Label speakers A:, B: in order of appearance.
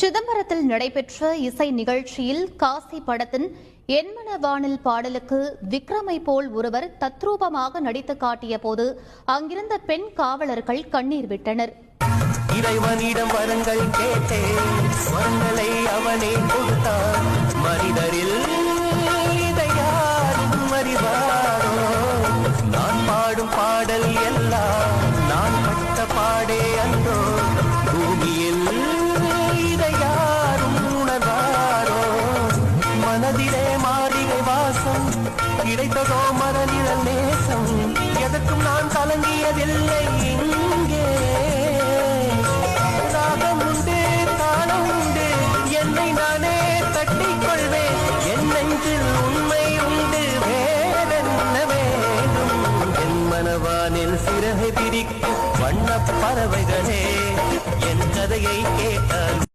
A: சிதம்பரத்தில் நடைபெற்ற இசை நிகழ்ச்சியில் காசி படத்தின் என்மன வானில் பாடலுக்கு விக்ரமை போல் ஒருவர் தத்ரூபமாக நடித்து காட்டிய போது அங்கிருந்த பெண் காவலர்கள் கண்ணீர் விட்டனர்.
B: இறைவனிடம் வரங்கள் கேட்டேன், வரங்களை அவனே கொடுத்தான். மனிதரில் இதை யாரும் அறிவாரோ? நான் பாடும் பாடல் எல்லாம் நான் பட்ட பாடே அன்றோ? பூமியில் இதை யாரும் உணர்வாரோ? மனதிலே மாளிகை வாசம் கிடைத்ததோ மரநிழல் நேசம். எதற்கும் நான் கலங்கியதில்லை இங்கே. மனவானில் சிறகை பிரிக்கும் வண்ணப் பறவைகளே, என் கதையை கேட்டால்